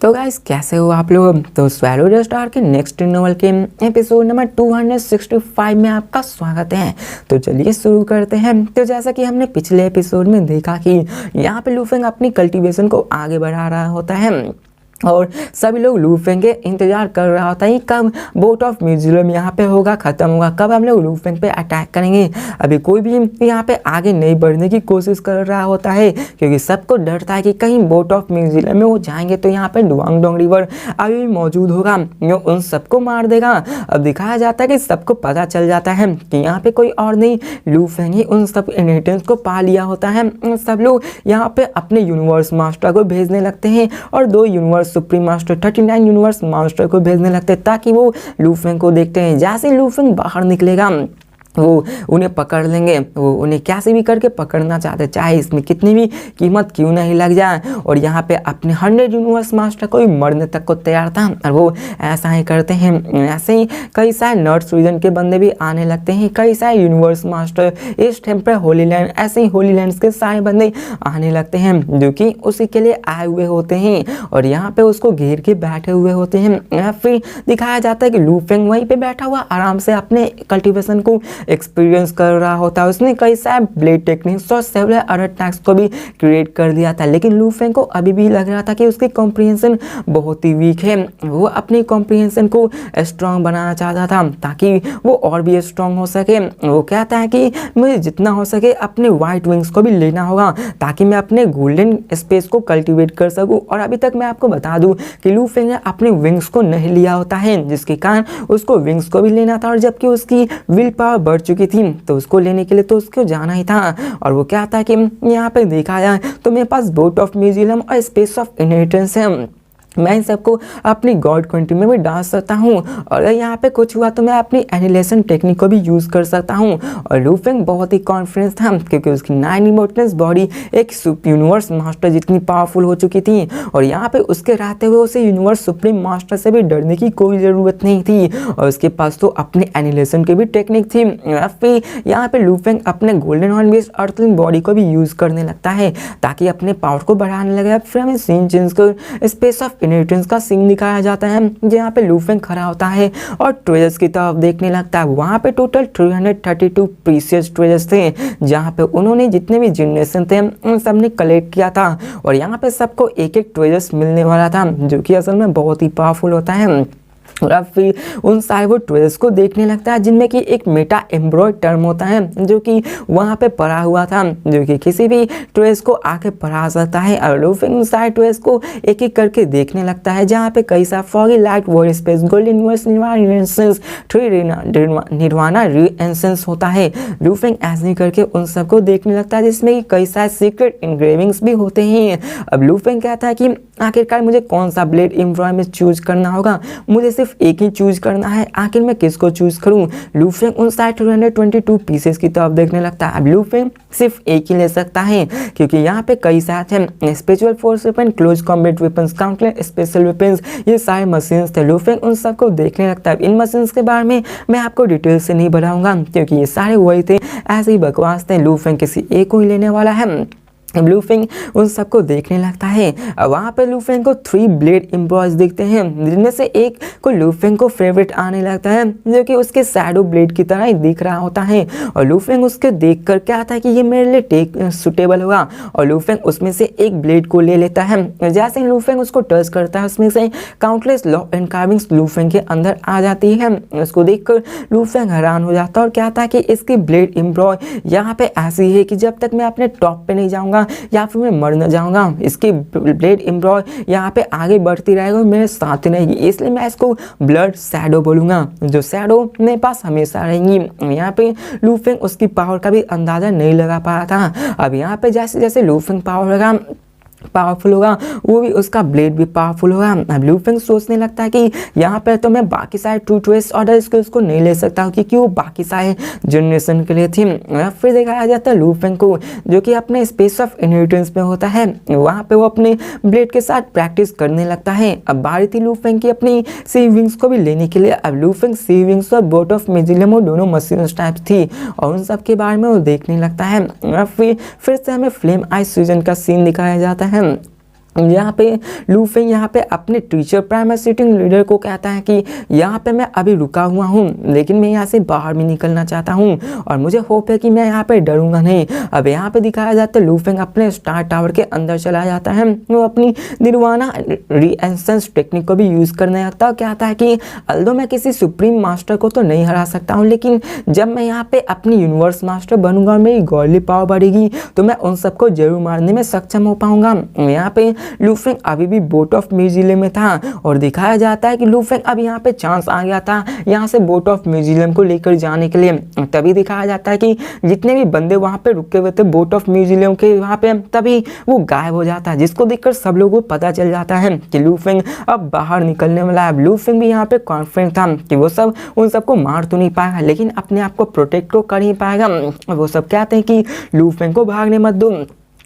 तो गाइस कैसे हो आप लोग। तो स्वैलो द स्टार के नेक्स्ट नॉवल के एपिसोड नंबर 265 में आपका स्वागत है। तो चलिए शुरू करते हैं। तो जैसा कि हमने पिछले एपिसोड में देखा कि यहाँ पे लूफेंग अपनी कल्टीवेशन को आगे बढ़ा रहा होता है और सभी लोग लूफेंग के इंतजार कर रहा होता है कब बोट ऑफ म्यूजियम यहाँ पे होगा, ख़त्म होगा, कब हम लोग लूफेंग पे अटैक करेंगे। अभी कोई भी यहाँ पे आगे नहीं बढ़ने की कोशिश कर रहा होता है क्योंकि सबको डर था कि कहीं बोट ऑफ म्यूजियम में वो जाएंगे तो यहाँ पे डुआंगडोंग रिवर अभी भी मौजूद होगा, जो उन सबको मार देगा। अब दिखाया जाता है कि सबको पता चल जाता है कि यहाँ पे कोई और नहीं, लूफेंग ही उन सब इनहेरिटेंस को पा लिया होता है। सब लोग यहाँ पे अपने यूनिवर्स मास्टर को भेजने लगते हैं और 2 universe supreme master 39 universe master को भेजने लगते हैं ताकि वो लूफेंग को देखते हैं। जैसे लूफेंग बाहर निकलेगा वो उन्हें पकड़ लेंगे, वो उन्हें कैसे भी करके पकड़ना चाहते, चाहे इसमें कितनी भी कीमत क्यों नहीं लग जाए। और यहाँ पे अपने 100 यूनिवर्स मास्टर को भी मरने तक को तैयार था और वो ऐसा ही करते हैं। ऐसे ही कई सारे नॉर्थ रीजन के बंदे भी आने लगते हैं, कई सारे यूनिवर्स मास्टर इस टेम्पर होली लैंड, ऐसे ही होली लैंड्स के सारे बंदे आने लगते हैं जो कि उसी के लिए आए हुए होते हैं और यहाँ पे उसको घेर के बैठे हुए होते हैं। फिर दिखाया जाता है कि लूफेंग वहीं पे बैठा हुआ आराम से अपने कल्टीवेशन को एक्सपीरियंस कर रहा होता है। उसने कई सारे ब्लेड टेक्निक्स और सेवरल अदर टैक्स को भी क्रिएट कर दिया था, लेकिन लूफेंग को अभी भी लग रहा था कि उसकी कॉम्प्रिहेंशन बहुत ही वीक है। वो अपनी कॉम्प्रिहेंशन को स्ट्रॉन्ग बनाना चाहता था ताकि वो और भी स्ट्रॉन्ग हो सके। वो कहता है कि मुझे जितना हो सके अपने वाइट विंग्स को भी लेना होगा ताकि मैं अपने गोल्डन स्पेस को कल्टिवेट कर सकूं। और अभी तक मैं आपको बता दूं कि लूफेंग ने अपने विंग्स को नहीं लिया होता है, जिसके कारण उसको विंग्स को भी लेना था और जबकि उसकी विल पावर बढ़ चुकी थी तो उसको लेने के लिए तो उसको जाना ही था। और वो क्या था कि यहाँ पे देखा जाए तो मेरे पास बोट ऑफ म्यूजियम और स्पेस ऑफ इनहेरिटेंस है, मैं इन सबको अपनी गॉड कंट्री में भी डाल सकता हूँ और अगर यहाँ पे कुछ हुआ तो मैं अपनी एनिलेशन टेक्निक को भी यूज़ कर सकता हूँ। और लूफेंग बहुत ही कॉन्फिडेंस था क्योंकि उसकी 9 इमोर्टल्स बॉडी एक यूनिवर्स मास्टर जितनी पावरफुल हो चुकी थी और यहाँ पे उसके रहते हुए उसे यूनिवर्स सुप्रीम मास्टर से भी डरने की कोई ज़रूरत नहीं थी और उसके पास तो अपने एनिलेशन की भी टेक्निक थी। फिर यहाँ पे लूफेंग अपने गोल्डन हॉर्न बेस्ड अर्थलिंग बॉडी को भी यूज़ करने लगता है ताकि अपने पावर को बढ़ाने लगे। फिर हमें सीन चेंज कर स्पेस ऑफ इनहेरिटेंस का सीन दिखाया जाता है जहाँ पे लूफेंग खड़ा होता है और ट्रेजर्स की तरफ देखने लगता है। वहाँ पे टोटल 332 प्रीशियस ट्रेजर्स थे जहाँ पे उन्होंने जितने भी जनरेशन थे उन सब ने कलेक्ट किया था और यहाँ पे सबको एक एक ट्रेजर्स मिलने वाला था जो कि असल में बहुत ही पावरफुल होता है। और अब फिर उन सारे वो ट्रेजर्स को देखने लगता है जिनमें कि एक मेटा एम्ब्रॉयड टर्म होता है जो कि वहाँ पे पढ़ा हुआ था, जो कि किसी भी ट्रेजर्स को आके पढ़ा सकता है। और लूफेंग उन सारे ट्रेजर्स को एक एक करके देखने लगता है जहाँ पे कई सारे foggy light void space golden universe nirvana nirvana रीएसेंस होता है। लूफेंग ऐसे करके उन सबको देखने लगता है जिसमें कि कई सारे सीक्रेट इंग्रेविंग्स भी होते हैं। अब लूफेंग कहता है कि आखिरकार मुझे कौन सा ब्लेड एम्ब्रॉयड में चूज करना होगा, मुझे सिर्फ एक ही चूज करना है, आखिर मैं किसको चूज करूं। लूफेंग उन सारे 222 पीसेस की तरफ देखने लगता है। अब लूफेंग सिर्फ एक ही ले सकता है क्योंकि यहाँ पे कई सारे हैं, special force weapon, close combat weapons, counter special weapons, ये सारे मशीन्स थे। लूफेंग उन सबको देखने लगता है। इन मशीन्स के बारे में मैं आपको डिटेल से नहीं बताऊंगा क्योंकि ये सारे वही थे, ऐसे ही बकवास थे। लूफेंग किसी एक को ही लेने वाला है। लूफेंग उन सबको देखने लगता है। वहाँ पे लूफेंग को 3 ब्लेड एम्ब्रॉयज दिखते हैं जिनमें से एक को लूफेंग को फेवरेट आने लगता है जो कि उसके शैडो ब्लेड की तरह ही दिख रहा होता है और लूफेंग उसके देख कर क्या आता है कि ये मेरे लिए टेक सुटेबल होगा और लूफेंग उसमें से एक ब्लेड को ले लेता है। जैसे ही लूफेंग उसको टच करता है उसमें से काउंटलेस लॉक एंड कार्विंग्स लूफेंग के अंदर आ जाती है। उसको देख कर लूफेंग हैरान हो जाता है और कहता है कि इसकी ब्लेड एम्ब्रॉय यहाँ पे ऐसी है कि जब तक मैं अपने टॉप पे नहीं जाऊँगा या फिर मैं मर न जाऊंगा, इसकी ब्लेड एम्ब्रॉय यहाँ पे आगे बढ़ती रहेगा, मेरे साथ रहेगी, इसलिए मैं इसको ब्लड शैडो बोलूंगा, जो शैडो मेरे पास हमेशा रहेंगी। यहाँ पे लूफेंग उसकी पावर का भी अंदाजा नहीं लगा पा रहा था। अब यहाँ पे जैसे जैसे लूफेंग पावरफुल होगा वो भी उसका ब्लेड भी पावरफुल होगा। अब लूफेंग सोचने लगता है कि यहाँ पर तो मैं बाकी सारे ट्रू ट्वेस्ट ऑर्डर स्किल्स को नहीं ले सकता क्योंकि वो बाकी सारे जनरेशन के लिए थी। फिर दिखाया जाता है लूफेंग को जो कि अपने स्पेस ऑफ इनहेरिटेंस में होता है, वहाँ पे वो अपने ब्लेड के साथ प्रैक्टिस करने लगता है। अब बारी थी लूफेंग की अपनी सी विंग्स को भी लेने के लिए। अब लूफेंग सी विंग्स और बोट ऑफ म्यूजियम वो दोनों मशीन टाइप थी और उन सब के बारे में वो देखने लगता है। फिर से हमें फ्लेम आइस सीजन का सीन दिखाया जाता है यहाँ पे लूफेंग यहाँ पे अपने टीचर प्राइमरी सिटिंग लीडर को कहता है कि यहाँ पे मैं अभी रुका हुआ हूँ, लेकिन मैं यहाँ से बाहर भी निकलना चाहता हूँ और मुझे होप है कि मैं यहाँ पे डरूंगा नहीं। अब यहाँ पे दिखाया जाता है लूफेंग अपने स्टार टावर के अंदर चला जाता है। वो अपनी निर्वाणा रीएंसेंस टेक्निक को भी यूज़ करने लगता है। कहता है कि अल्दो मैं किसी सुप्रीम मास्टर को तो नहीं हरा सकता हूँ, लेकिन जब मैं यहाँ पे अपनी यूनिवर्स मास्टर बनूंगा और मेरी गॉडली पावर बढ़ेगी तो मैं उन सबको जरूर मारने में सक्षम हो पाऊंगा। यहाँ पे लूफेंग अभी भी बोट ऑफ म्यूजियम में था और दिखाया जाता है कि लूफेंग अब यहाँ पे चांस आ गया था यहाँ से बोट ऑफ म्यूजियम को लेकर जाने के लिए। तभी दिखाया जाता है कि जितने भी बंदे वहाँ पे रुके हुए थे बोट ऑफ म्यूजियम के वहाँ पे, तभी वो गायब हो जाता है, जिसको देखकर सब लोगों को पता चल जाता है कि लूफेंग अब बाहर निकलने वाला है। लूफेंग भी यहाँ पे कॉन्फिडेंट था कि वो सब उन सबको मार तो नहीं पाएगा, लेकिन अपने आप को प्रोटेक्ट तो कर ही पाएगा। वो सब कहते हैं कि लूफेंग को भागने मत दो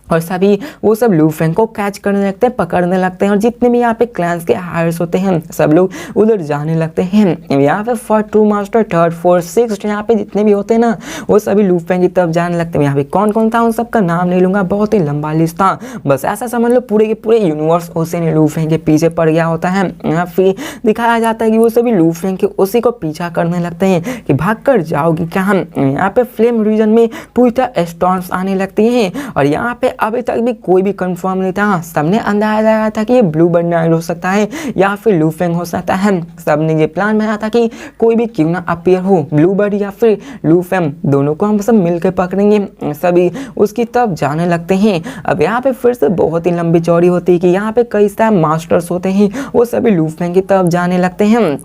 और सभी वो सब लूफेंग को कैच करने लगते हैं, पकड़ने लगते हैं और जितने भी यहाँ पे क्लैंस के हायर्स होते हैं सब लोग उधर जाने लगते हैं। यहाँ पे first two master third fourth sixth यहाँ पे जितने भी होते हैं ना वो सभी लूफेंग की तरफ जाने लगते हैं। यहाँ पे कौन कौन था उन सबका नाम नहीं लूंगा, बहुत ही लंबा लिस्ट था, बस ऐसा समझ लो पूरे के पूरे यूनिवर्स उसी ने लूफेंग के पीछे पड़ गया होता है। यहाँ फिर दिखाया जाता है कि वो सभी लूफेंग के उसी को पीछा करने लगते हैं कि भाग कर जाओगी क्या हम। यहाँ पे फ्लेम रीजन में पूरी तरह स्टॉर्म्स आने लगती हैं और यहाँ पे अभी तक भी कोई भी कंफर्म नहीं था। सबने अंदाजा लगाया था कि ये ब्लू बर्ड हो सकता है या फिर लूफेंग हो सकता है। सबने ये प्लान बनाया था कि कोई भी क्यों ना अपीयर हो, ब्लू बर्ड या फिर लूफेंग, दोनों को हम सब मिलकर पकड़ेंगे। सभी उसकी तरफ जाने लगते हैं। अब यहाँ पे फिर से बहुत ही लंबी चौड़ी होती है कि यहाँ पे कई सारे मास्टर्स होते हैं, वो सभी लूफेंग की तरफ जाने लगते हैं।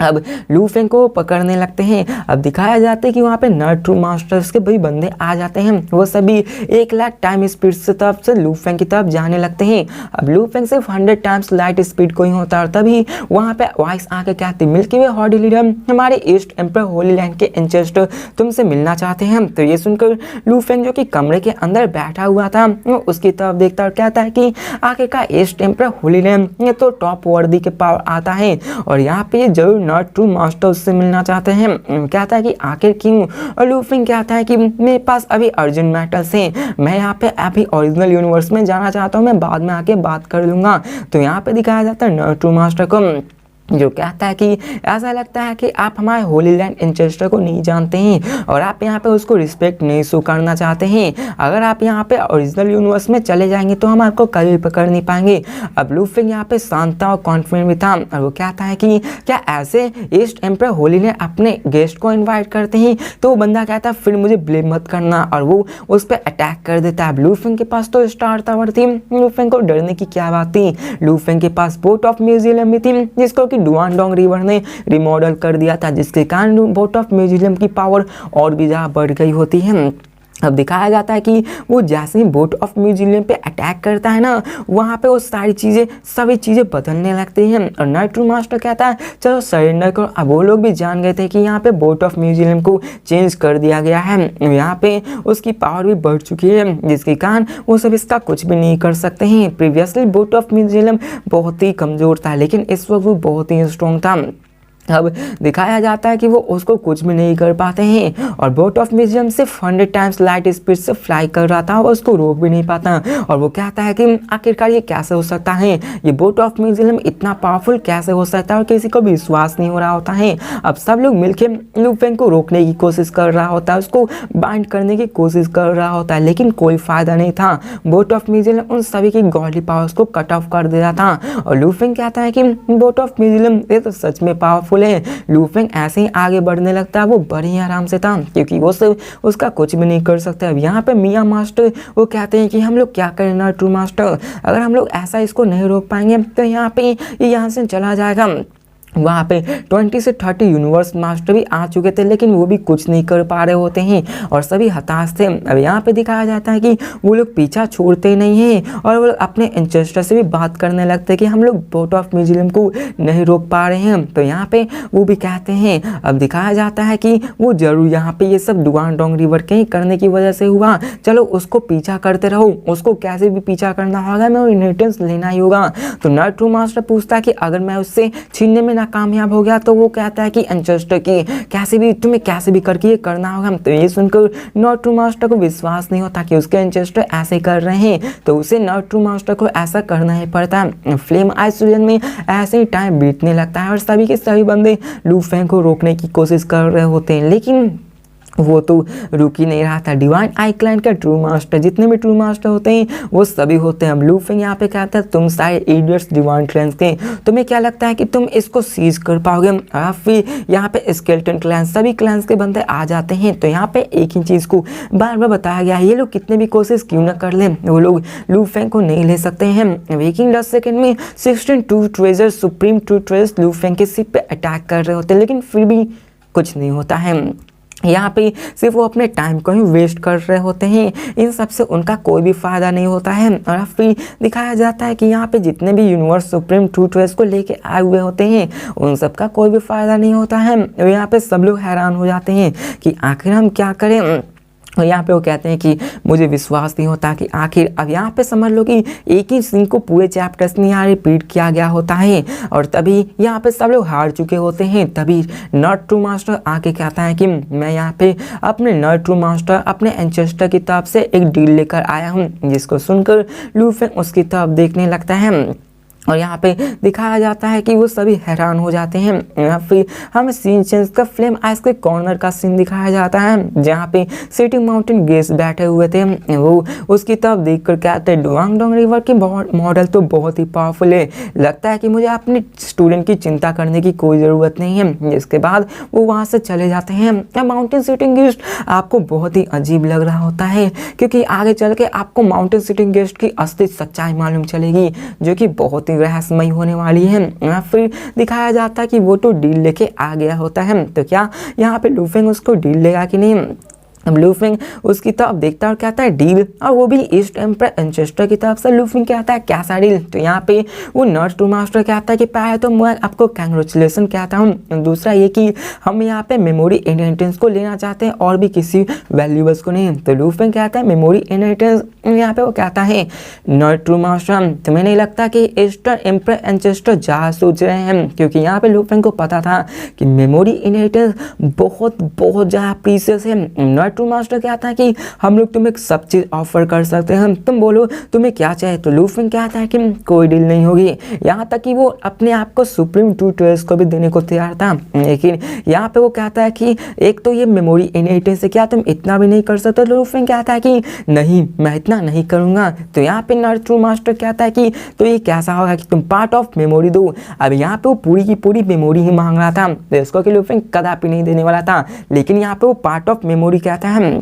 अब लूफेंग को पकड़ने लगते हैं। अब दिखाया जाता है कि वहाँ पे नर्ड ट्रू मास्टर्स के भाई बंदे आ जाते हैं, वो सभी 1 लाख टाइम स्पीड से तरफ से लूफेंग की तरफ जाने लगते हैं। अब लूफेंग सिर्फ 100 टाइम्स लाइट स्पीड को ही होता है। तभी वहाँ पे वॉइस आके कहती मिल्की वे हॉडी लीडर, हमारे ईस्ट एम्पर होली लैंड के एंसेस्टर तुमसे मिलना चाहते हैं। तो ये सुनकर लूफेंग जो कि कमरे के अंदर बैठा हुआ था वो उसकी तरफ देखता और कहता है कि आगे का ईस्ट एम्पर होली लैंड ये तो टॉप वर्दी के पावर आता है और यहाँ पे ये जरूर नॉट ट्रू मास्टर उससे मिलना चाहते हैं। कहता है कि आखिर क्यों, और लूफेंग कहता है कि मेरे पास अभी अर्जेंट मैटर्स हैं, मैं यहाँ पे अभी ओरिजिनल यूनिवर्स में जाना चाहता हूँ, मैं बाद में आके बात कर लूंगा। तो यहाँ पे दिखाया जाता है नॉट ट्रू मास्टर को जो कहता है कि ऐसा लगता है कि आप हमारे होली लैंड एंसेस्टर को नहीं जानते हैं और आप यहाँ पे उसको रिस्पेक्ट नहीं शो करना चाहते हैं। अगर आप यहाँ पे ओरिजिनल यूनिवर्स में चले जाएंगे तो हम आपको कभी पकड़ नहीं पाएंगे। अब लूफेंग यहाँ पे शांता और कॉन्फिडेंट भी था और वो कहता है कि क्या ऐसे ईस्ट एम्पर होली ने अपने गेस्ट को इन्वाइट करते हैं। तो वो बंदा कहता है फिर मुझे ब्लेम मत करना और वो उस पर अटैक कर देता है। लूफेंग के पास तो स्टार टावर थी, लूफेंग को डरने की क्या बात थी। लूफेंग के पास बोट ऑफ म्यूजियम भी थी जिसको डुआनडोंग रिवर ने रिमॉडल कर दिया था, जिसके कारण बोट ऑफ म्यूजियम की पावर और भी ज़्यादा बढ़ गई होती है। अब दिखाया जाता है कि वो जैसे ही बोट ऑफ म्यूजियम पे अटैक करता है ना वहाँ पे वो सभी चीज़ें बदलने लगती हैं और नाइट ट्रू मास्टर कहता है चलो सरेंडर करो। अब वो लोग भी जान गए थे कि यहाँ पे बोट ऑफ म्यूजियम को चेंज कर दिया गया है, यहाँ पे उसकी पावर भी बढ़ चुकी है, जिसके कारण वो सब इसका कुछ भी नहीं कर सकते हैं। प्रीवियसली बोट ऑफ म्यूजियम बहुत ही कमज़ोर था लेकिन इस वक्त वो बहुत ही स्ट्रॉन्ग था। अब दिखाया जाता है कि वो उसको कुछ भी नहीं कर पाते हैं और बोट ऑफ म्यूजियम सिर्फ 100 टाइम्स लाइट स्पीड से फ्लाई कर रहा था और उसको रोक भी नहीं पाता और वो कहता है कि आखिरकार ये कैसे हो सकता है, ये बोट ऑफ म्यूजियम इतना पावरफुल कैसे हो सकता है और किसी को भी विश्वास नहीं हो रहा होता है। अब सब लोग मिलकर लूफेंग को रोकने की कोशिश कर रहा होता है, उसको बाइंड करने की कोशिश कर रहा होता है लेकिन कोई फायदा नहीं था। बोट ऑफ म्यूजियम उन सभी की गॉडली पावर्स को कट ऑफ कर देता था और लूफेंग कहता है कि बोट ऑफ म्यूजियम ये तो सच में पावरफुल है। लूफेंग ऐसे ही आगे बढ़ने लगता है, वो बड़े ही आराम से था क्योंकि वो सिर्फ उसका कुछ भी नहीं कर सकता। अब यहाँ पे मिया मास्टर वो कहते हैं कि हम लोग क्या करें ना ट्रू मास्टर, अगर हम लोग ऐसा इसको नहीं रोक पाएंगे तो यहाँ पे ये यहाँ से चला जाएगा। वहाँ पे 20 से 30 यूनिवर्स मास्टर भी आ चुके थे लेकिन वो भी कुछ नहीं कर पा रहे होते हैं और सभी हताश थे। अब यहाँ पे दिखाया जाता है कि वो लोग पीछा छोड़ते नहीं हैं और वो अपने एंसेस्टर से भी बात करने लगते हैं कि हम लोग बोट ऑफ म्यूजियम को नहीं रोक पा रहे हैं। तो यहाँ पे वो भी कहते हैं, अब दिखाया जाता है कि वो जरूर यहाँ पे ये सब डुआनडोंग रिवर के ही करने की वजह से हुआ, चलो उसको पीछा करते रहो, उसको कैसे भी पीछा करना होगा, मैं इनहेरिटेंस लेना ही होगा। तो नॉट ट्रू मास्टर पूछता है कि अगर मैं उससे छीनने में नाकामयाब हो गया तो वो कहता है कि एंचेस्टर की तुम्हें कैसे भी करके ये करना होगा। तो ये सुनकर नॉट ट्रू मास्टर को विश्वास नहीं होता कि उसके एंचेस्टर ऐसे कर रहे हैं, तो उसे नॉट ट्रू मास्टर को ऐसा करना ही पड़ता है। फ्लेम आइसोलेशन में ऐसे ही टाइम बीतने लगता है और सभी के सभी बंदे लू फेंग को रोकने की कोशिश कर रहे होते हैं, लेकिन वो तो रुक ही नहीं रहा था। डिवाइन आई क्लैन का ट्रू मास्टर, जितने भी ट्रू मास्टर होते हैं वो सभी होते हैं। लू फेंग यहाँ पे कहता है तुम सारे इडियट्स डिवाइन क्लैंस के, तुम्हें क्या लगता है कि तुम इसको सीज कर पाओगे? और फिर यहाँ पे स्केलेटन क्लैन, सभी क्लैंस के बंदे आ जाते हैं। तो यहाँ पे एक ही चीज़ को बार बार बताया गया है, ये लोग कितने भी कोशिश क्यों ना कर लें, वो लोग लू फेंग को नहीं ले सकते हैं। वेकिंग 10 सेकेंड में 16 true treasure supreme true treasures लू फेंग के शिप पे अटैक कर रहे होते हैं, लेकिन फिर भी कुछ नहीं होता है। यहाँ पे सिर्फ वो अपने टाइम को ही वेस्ट कर रहे होते हैं, इन सब से उनका कोई भी फ़ायदा नहीं होता है। और फिर दिखाया जाता है कि यहाँ पे जितने भी यूनिवर्स सुप्रीम ट्रू ट्रेजर्स को लेके आए हुए होते हैं उन सब का कोई भी फ़ायदा नहीं होता है। और यहाँ पे सब लोग हैरान हो जाते हैं कि आखिर हम क्या करें। और यहाँ पे वो कहते हैं कि मुझे विश्वास नहीं होता कि आखिर, अब यहाँ पे समझ लो कि एक ही सीन को पूरे चैप्टर्स में यहाँ रिपीट किया गया होता है और तभी यहाँ पे सब लोग हार चुके होते हैं। तभी नॉट ट्रू मास्टर आके कहता है कि मैं यहाँ पे अपने नॉट ट्रू मास्टर अपने एंचेस्टर की तरफ से एक डील लेकर आया हूँ, जिसको सुनकर लू फेंग उसकी तरफ देखने लगता है। और यहाँ पे दिखाया जाता है कि वो सभी हैरान हो जाते हैं। फिर हमें सीन चेंज का फ्लेम आइस के कॉर्नर का सीन दिखाया जाता है, जहाँ पे सिटी माउंटेन गेस्ट बैठे हुए थे। वो उसकी तरफ देखकर कहते हैं डुआंगडोंग रिवर की मॉडल तो बहुत ही पावरफुल है, लगता है कि मुझे अपने स्टूडेंट की चिंता करने की कोई ज़रूरत नहीं है। जिसके बाद वो वहाँ से चले जाते हैं। माउंटेन सिटिंग गेस्ट आपको बहुत ही अजीब लग रहा होता है, क्योंकि आगे चल के आपको माउंटेन सिटिंग गेस्ट की असली सच्चाई मालूम चलेगी, जो कि बहुत ही रहस्यमय होने वाली है। फिर दिखाया जाता है कि वो तो डील लेके आ गया होता है। तो क्या यहाँ पे लू फेंग उसको डील लेगा कि नहीं? लू फेंग उसकी तरफ देखता है और कहता है डील, और वो भी ईस्ट एम्परर एंचेस्टर की तरफ से। लू फेंग कहता है कैसा डील? तो यहाँ पे वो नॉट ट्रू मास्टर कहता है कि पहले तो मैं आपको कंग्रेचुलेसन कहता हूँ, दूसरा ये कि हम यहाँ पे मेमोरी इनहेरिटेंस को लेना चाहते हैं और भी किसी वैल्यूबल्स को नहीं। तो लू फेंग कहता है मेमोरी इनहेरिटेंस, यहाँ पे वो कहता है नॉट ट्रू मास्टर तुम्हें नहीं लगता कि ईस्टर्न एम्परर एंचेस्टर जहाँ सोच रहे हैं? क्योंकि यहाँ पे लू फेंग को पता था कि मेमोरी इनहेरिटेंस बहुत बहुत ज़्यादा प्रीशियस है। नॉट ट्रू मास्टर कहता है कि हम लोग तुम्हें सब चीज़ ऑफर कर सकते हैं, तुम बोलो तुम्हें क्या चाहिए। तो लू फेंग कहता है कि कोई डील नहीं होगी, यहाँ तक कि वो अपने आप को सुप्रीम ट्रू ट्रेजर्स को भी देने को तैयार था। लेकिन यहाँ पे वो कहता है कि एक तो ये मेमोरी इनहेरिटेंस से क्या तुम इतना भी नहीं कर सकते? तो लू फेंग कहता है कि नहीं, मैं इतना नहीं करूँगा। तो यहाँ पे नॉट ट्रू मास्टर कहता है कि तो ये कैसा होगा कि तुम पार्ट ऑफ मेमोरी दो। अब यहाँ पे वो पूरी की पूरी मेमोरी ही मांग रहा था, तो इसको कि लू फेंग कदापि नहीं देने वाला था, लेकिन यहाँ पे वो पार्ट ऑफ मेमोरी कहता है।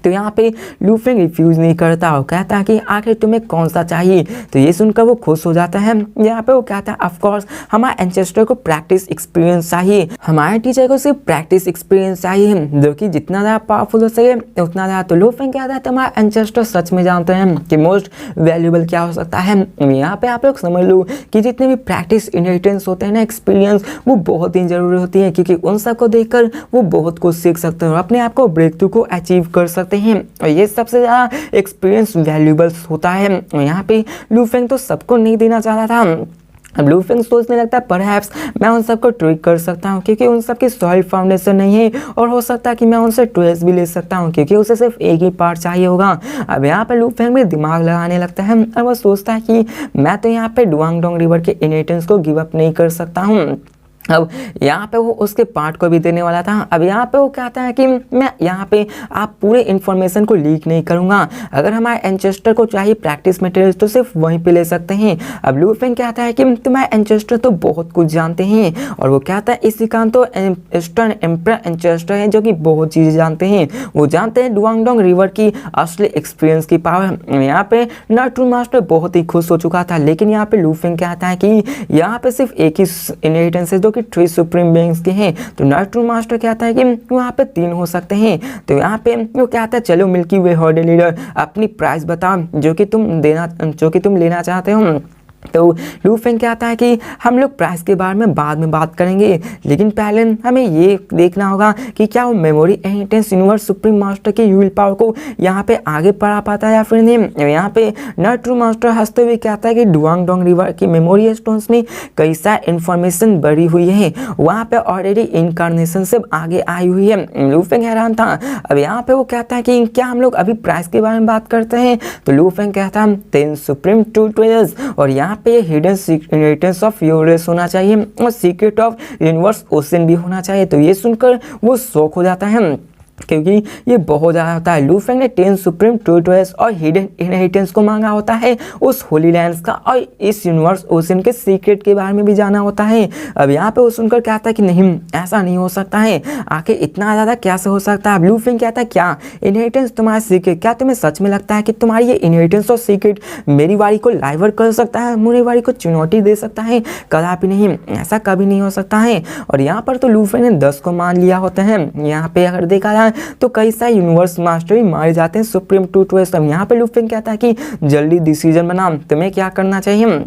तो यहाँ पे लू फेंग रिफ्यूज़ नहीं करता और कहता है कि आखिर तुम्हें कौन सा चाहिए। तो ये सुनकर वो खुश हो जाता है। यहाँ पे वो कहता है ऑफ कोर्स हमारे एंचेस्टर को प्रैक्टिस एक्सपीरियंस चाहिए, हमारे टीचर को सिर्फ प्रैक्टिस एक्सपीरियंस चाहिए, जो कि जितना ज़्यादा पावरफुल हो सके उतना ज़्यादा। तो लू फेंग कहता है तुम्हारे एंचेस्टर सच में जानते हैं कि मोस्ट वैल्यूबल क्या हो सकता है। यहाँ पे आप लोग समझ लो कि जितने भी प्रैक्टिस इनहेरिटेंस होते हैं ना, एक्सपीरियंस, वो बहुत ही ज़रूरी होती है, क्योंकि उन सबको देखकर वो बहुत कुछ सीख सकते हैं और अपने आप को ब्रेक थ्रू को अचीव कर सकते हैं। और ये सबसे ज़्यादा एक्सपीरियंस वैल्यूबल्स होता है। यहाँ पे लू फेंग तो सबको नहीं देना चाहता था। अब लू फेंग सोचने लगता है परहैप्स मैं उन सबको ट्रिक कर सकता हूँ, क्योंकि उन सब की सॉलिड फाउंडेशन नहीं है, और हो सकता है कि मैं उनसे ट्रेस भी ले सकता हूँ, क्योंकि उसे सिर्फ एक ही पार्ट चाहिए होगा। अब यहाँ पे लू फेंग भी दिमाग लगाने लगता है और वो सोचता है कि मैं तो यहाँ पे डुआंगडोंग रिवर के इनहेरिटेंस को गिव अप नहीं कर सकता हूँ। अब यहाँ पे वो उसके पार्ट को भी देने वाला था। अब यहाँ पे वो कहता है कि मैं यहाँ पे आप पूरे इन्फॉर्मेशन को लीक नहीं करूँगा, अगर हमारे एंचेस्टर को चाहिए प्रैक्टिस मटेरियल तो सिर्फ वहीं पे ले सकते हैं। अब लू फेंग कहता है कि तुम्हारे एंचेस्टर तो बहुत कुछ जानते हैं, और वो कहता है इसी कारण तो ईस्टर्न एम्परर एंचेस्टर है जो कि बहुत चीज़ें जानते हैं, वो जानते हैं डुआंगडोंग रिवर की असली एक्सपीरियंस की पावर। यहाँ पे नॉट ट्रू मास्टर बहुत ही खुश हो चुका था, लेकिन यहाँ पे लू फेंग कहता है कि यहाँ पे सिर्फ एक ही इनहेरिटेंस है जो कि 3 सुप्रीम बीइंग्स के हैं। तो नॉट ट्रू मास्टर कहता है कि वहाँ पे 3 हो सकते हैं। तो यहाँ पे वो कहता है चलो मिल्की वे हर्डल लीडर अपनी प्राइस बताओ जो कि तुम लेना चाहते हो। तो लूफेंग कहता है कि हम लोग प्राइस के बारे में बाद में बात करेंगे, लेकिन पहले हमें ये देखना होगा कि क्या वो memory inheritance universe supreme master की यूल पावर को यहाँ पे आगे बढ़ा पाता है या फिर नहीं। यहाँ पे न ट्रू मास्टर हंसते हुए कहता है कि डुआंगडोंग रिवर की मेमोरी स्टोन्स में कई सारी इंफॉर्मेशन भरी हुई है, वहाँ पे ऑलरेडी इनकारनेशन से आगे आई हुई है। लूफेंग हैरान था। अब यहाँ पे वो कहता है कि क्या हम लोग अभी प्राइस के बारे में बात करते हैं, तो लूफेंग कहता है 10 सुप्रीम ट्रू ट्रेजर्स, और यहाँ पे हिडन इनहेरिटेंस ऑफ यूरेस होना चाहिए और सीक्रेट ऑफ यूनिवर्स ओशन भी होना चाहिए। तो ये सुनकर वो शॉक हो जाता है क्योंकि ये बहुत ज़्यादा होता है। लूफेंग ने 10 सुप्रीम ट्रू ट्रेजर्स और हिडन इनहेरिटेंस को मांगा होता है, उस होली लैंड्स का और इस यूनिवर्स ओशन के सीक्रेट के बारे में भी जाना होता है। अब यहाँ पे वो सुनकर कहता है कि नहीं, ऐसा नहीं हो सकता है, आखिर इतना ज़्यादा कैसे हो सकता है। लूफेंग कहता है क्या इनहेरिटेंस तुम्हारा सीक्रेट, क्या तुम्हें सच में लगता है कि तुम्हारी ये इनहेरिटेंस और सीक्रेट मेरी वारी को लाइवर कर सकता है, मेरी वारी को चुनौती दे सकता है? कदापि नहीं, ऐसा कभी नहीं हो सकता है। और यहाँ पर तो लूफेंग ने 10 को मान लिया होता है। यहाँ पे अगर देखा जाए तो कई सारे यूनिवर्स मास्टर भी मारे जाते हैं सुप्रीम ट्रू ट्रेजर्स। यहाँ पे लूफेंग कहता है कि जल्दी डिसीजन बना, तुम्हें क्या करना चाहिए।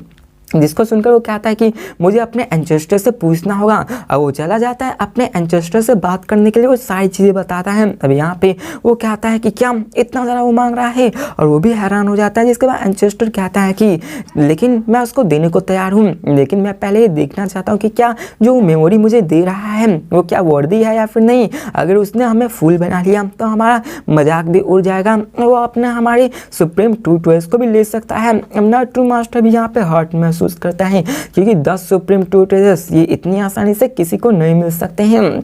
जिसको सुनकर वो कहता है कि मुझे अपने एंसेस्टर से पूछना होगा। अब वो चला जाता है अपने एंसेस्टर से बात करने के लिए, वो सारी चीज़ें बताता है। अब यहाँ पे वो कहता है कि क्या इतना ज़्यादा वो मांग रहा है, और वो भी हैरान हो जाता है। जिसके बाद एंसेस्टर कहता है कि लेकिन मैं उसको देने को तैयार हूँ, लेकिन मैं पहले ये देखना चाहता हूँ कि क्या जो मेमोरी मुझे दे रहा है वो क्या वर्दी है या फिर नहीं। अगर उसने हमें फूल बना लिया तो हमारा मजाक भी उड़ जाएगा, वो अपना हमारे सुप्रीम ट्रू ट्रेजर्स को भी ले सकता है। अपना ट्रू मास्टर भी यहाँ पे हर्ट महसूस करता है क्योंकि 10 सुप्रीम ट्रू ट्रेजर्स ये इतनी आसानी से किसी को नहीं मिल सकते हैं।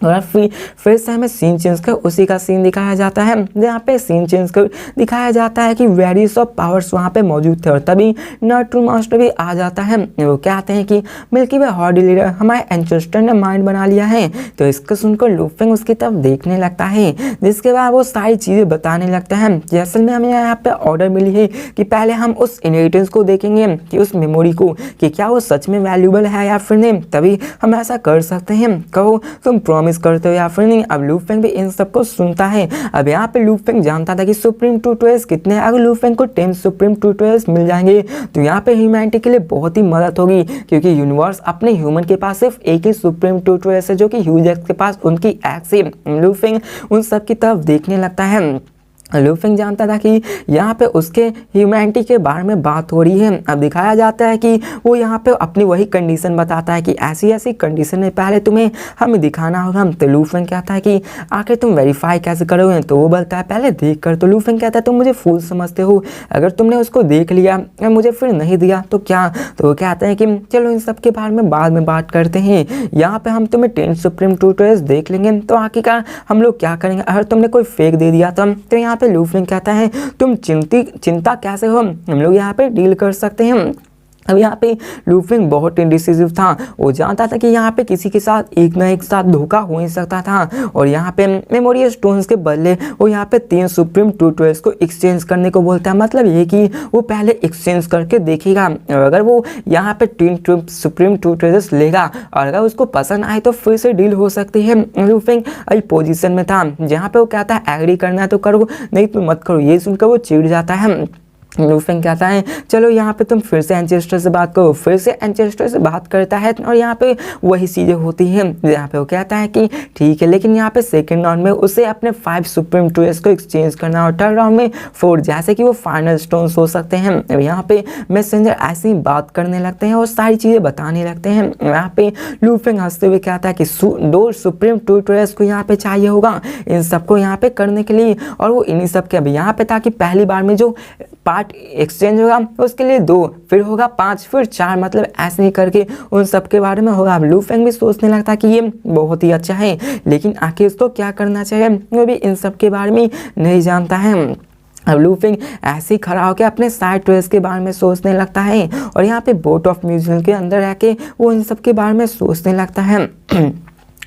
और फिर से हमें सीन चेंज कर उसी का सीन दिखाया जाता है, जहाँ पे सीन चेंज कर दिखाया जाता है कि वेरियस ऑफ पावर्स वहाँ पे मौजूद थे, और तभी नॉट ट्रू मास्टर भी आ जाता है। वो कहते हैं कि मिल्की वे हॉर्डी लीडर हमारे एंसेस्टर ने माइंड बना लिया है। तो इसको सुनकर लूफेंग उसकी तरफ देखने लगता है, जिसके बाद वो सारी चीज़ें बताने लगता है कि असल में हमें यहाँ पे ऑर्डर मिली है कि पहले हम उस इनहेरिटेंस को देखेंगे कि उस मेमोरी को कि क्या वो सच में वैल्यूबल है या फिर नहीं, तभी हम ऐसा कर सकते हैं। कहो तुम प्रॉमिस करते हो या फिर नहीं। अब लूफेंग भी इन सबको सुनता है। अब यहाँ पे लूफेंग जानता था कि सुप्रीम ट्रू ट्रेजर्स कितने, अगर लूफेंग को 10 सुप्रीम ट्रू ट्रेजर्स मिल जाएंगे तो यहाँ पे ह्यूमैनिटी के लिए बहुत ही मदद होगी, क्योंकि यूनिवर्स अपने ह्यूमन के पास सिर्फ एक ही सुप्रीम ट्रू ट्रेजर्स है जो कि ह्यूज एक्स के पास उनकी एक्स है। लूफेंग उन सब की तरफ देखने लगता है। लूफेंग जानता था कि यहाँ पे उसके ह्यूमैनिटी के बारे में बात हो रही है। अब दिखाया जाता है कि वो यहाँ पे अपनी वही कंडीशन बताता है कि ऐसी ऐसी कंडीशन में पहले तुम्हें हमें दिखाना होगा। तो लूफेंग कहता है कि आखिर तुम वेरीफाई कैसे करोगे, तो वो बोलता है पहले देख कर। तो लूफेंग कहता है तुम मुझे फूल समझते हो, अगर तुमने उसको देख लिया और मुझे फिर नहीं दिया तो क्या। तो वो कहते हैं कि चलो इन सब के बारे में बाद में बात करते हैं, यहाँ पे हम तुम्हें 10 सुप्रीम ट्रू ट्रेजर्स देख लेंगे तो आखिरकार हम लोग क्या करेंगे, अगर तुमने कोई फेक दे दिया तो यहाँ पे लूफेंग कहता है तुम चिंता कैसे हो, हम लोग यहाँ पे डील कर सकते हैं। अब यहाँ पे लूफेंग बहुत इंडिसिसिव था। वो जानता था कि यहाँ पे किसी के साथ एक ना एक साथ धोखा हो ही सकता था, और यहाँ पे मेमोरी स्टोन्स के बदले वो यहाँ पे 3 सुप्रीम ट्रू ट्रेजर्स को एक्सचेंज करने को बोलता है। मतलब ये कि वो पहले एक्सचेंज करके देखेगा, और अगर वो यहाँ पे 3 सुप्रीम ट्रू ट्रेजर्स लेगा और अगर उसको पसंद आए तो फिर से डील हो सकती है। लूफेंग अभी पोजिशन में था जहाँ पे वो कहता है एग्री करना है तो करो, नहीं तो मत करो। ये सुनकर वो चिढ़ जाता है। लूफेंग कहता है चलो यहाँ पे तुम फिर से एंसेस्टर से बात करो। फिर से एंसेस्टर से बात करता है और यहाँ पे वही चीज़ें होती हैं, यहाँ पे वो कहता है कि ठीक है, लेकिन यहाँ पे सेकंड राउंड में उसे अपने 5 सुप्रीम ट्रेजर्स को एक्सचेंज करना और थर्ड राउंड में 4, जैसे कि वो फाइनल स्टोन्स हो सकते हैं। अब यहाँ पे मैसेंजर ऐसे ही बात करने लगते हैं और सारी चीज़ें बताने लगते हैं। यहाँ पे लूफेंग हंसते हुए कहता है कि 2 सुप्रीम ट्रू ट्रेजर्स को यहाँ पे चाहिए होगा इन सबको यहाँ पे करने के लिए, और वो इन्हीं सब के अब यहाँ पे था कि पहली बार में जो पार्ट एक्सचेंज होगा उसके लिए 2, फिर होगा 5, फिर 4, मतलब ऐसे ही करके उन सब के बारे में होगा। अब लूफेंग भी सोचने लगता कि ये बहुत ही अच्छा है, लेकिन आखिर इसको क्या करना चाहिए वो भी इन सब के बारे में नहीं जानता है। अब लूफेंग ऐसे ही खड़ा होकर अपने साइड ट्रेस के बारे में सोचने लगता है, और यहाँ पे बोट ऑफ म्यूजियम के अंदर रह के वो इन सब के बारे में सोचने लगता है।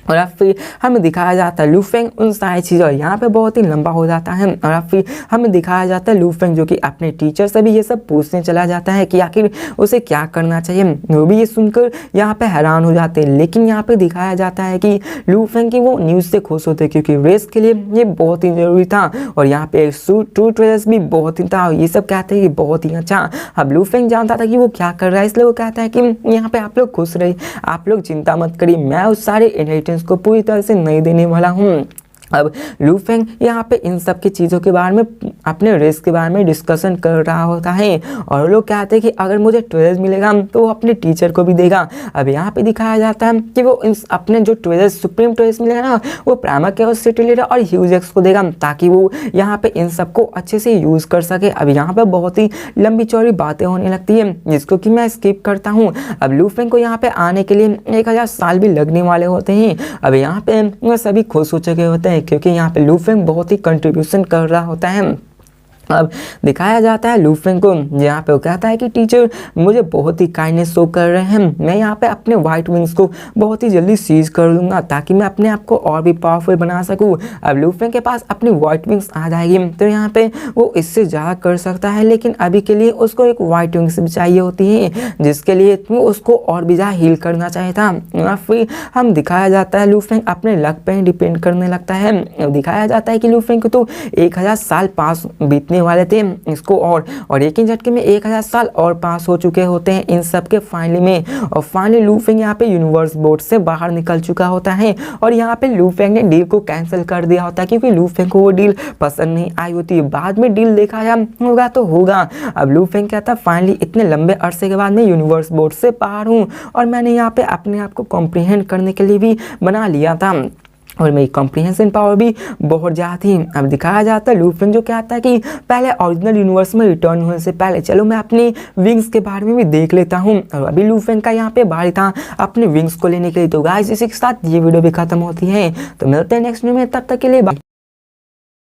और अब फिर हमें दिखाया जाता है लू फेंग उन सारी चीज़ों, और यहाँ पे बहुत ही लंबा हो जाता है। और अब फिर हमें दिखाया जाता है लू फेंग जो कि अपने टीचर से भी ये सब पूछने चला जाता है कि आखिर उसे क्या करना चाहिए। वो भी ये सुनकर यहाँ पे हैरान हो जाते हैं, लेकिन यहाँ पे दिखाया जाता है कि लू फेंग की वो न्यूज़ से खुश होते क्योंकि रेस के लिए ये बहुत ही ज़रूरी था। और यहाँ पे ट्रू ट्रेजर्स भी बहुत ही था, ये सब कहते हैं कि बहुत ही अच्छा। अब लू फेंग जानता था कि वो क्या कर रहा है, इसलिए वो कहता है कि यहाँ पे आप लोग खुश रहिए, आप लोग चिंता मत करिए, मैं उस सारे इनहेरिटेंस को पूरी तरह से नहीं देने वाला हूँ। अब लू फेंग यहाँ पे इन सब की चीज़ों के बारे में अपने रेस के बारे में डिस्कशन कर रहा होता है, और लोग कहते हैं कि अगर मुझे ट्रेजर मिलेगा तो वो अपने टीचर को भी देगा। अब यहाँ पे दिखाया जाता है कि वो अपने जो ट्रेजर सुप्रीम ट्रेजर मिलेगा ना, वो प्राइमर केओस सिटी लीडर और ह्यूज एक्स को देगा, ताकि वो यहाँ पे इन सबको अच्छे से यूज़ कर सके। अब यहाँ पे बहुत ही लंबी चौड़ी बातें होने लगती है, जिसको कि मैं स्किप करता हूँ। अब लू फेंग को यहाँ पे आने के लिए 1000 साल भी लगने वाले होते हैं। अब यहाँ पे वो सभी खुश हो चुके होते हैं क्योंकि यहाँ पे लू फेंग बहुत ही कंट्रीब्यूशन कर रहा होता है। अब दिखाया जाता है लू फेंग को, यहाँ पे वो कहता है कि टीचर मुझे बहुत ही काइंडनेस शो कर रहे हैं, मैं यहाँ पे अपने वाइट विंग्स को बहुत ही जल्दी सीज कर लूँगा ताकि मैं अपने आप को और भी पावरफुल बना सकूँ। अब लू फेंग के पास अपनी वाइट विंग्स आ जाएगी तो यहाँ पे वो इससे ज़्यादा कर सकता है, लेकिन अभी के लिए उसको एक वाइट विंग्स भी चाहिए होती है, जिसके लिए वो उसको और भी ज़्यादा हील करना चाहिए था। या फिर हम दिखाया जाता है लू फेंग अपने लक पे डिपेंड करने लगता है। दिखाया जाता है कि लू फेंग को तो 1000 साल पास बीतने वाले थे इसको, और एक ही झटके में 1000 साल और पास हो चुके होते हैं इन सब के फाइनली में। और फाइनली लू फेंग यहाँ पे यूनिवर्स बोर्ड से बाहर निकल चुका होता है, और यहाँ पे लू फेंग ने डील को कैंसिल कर दिया होता है क्योंकि लू फेंग को वो डील पसंद नहीं आई होती। बाद में डील देखा जा होगा तो होगा। अब लू फेंग कहता फाइनली इतने लंबे अरसे के बाद मैं यूनिवर्स बोर्ड से बाहर हूँ, और मैंने यहाँ पे अपने आप को कॉम्प्रिहेंड करने के लिए भी बना लिया था, और मेरी कॉम्प्रिहेंशन पावर भी बहुत ज़्यादा थी। अब दिखाया जाता है लू फेंग जो कहता है कि पहले ओरिजिनल यूनिवर्स में रिटर्न होने से पहले चलो मैं अपनी विंग्स के बारे में भी देख लेता हूँ। और अभी लू फेंग का यहाँ पे बारी था अपने विंग्स को लेने के लिए। तो गाइस इसी के साथ ये वीडियो भी खत्म होती है, तो मिलते हैं नेक्स्ट वीडियो में, तब तक के लिए बाय।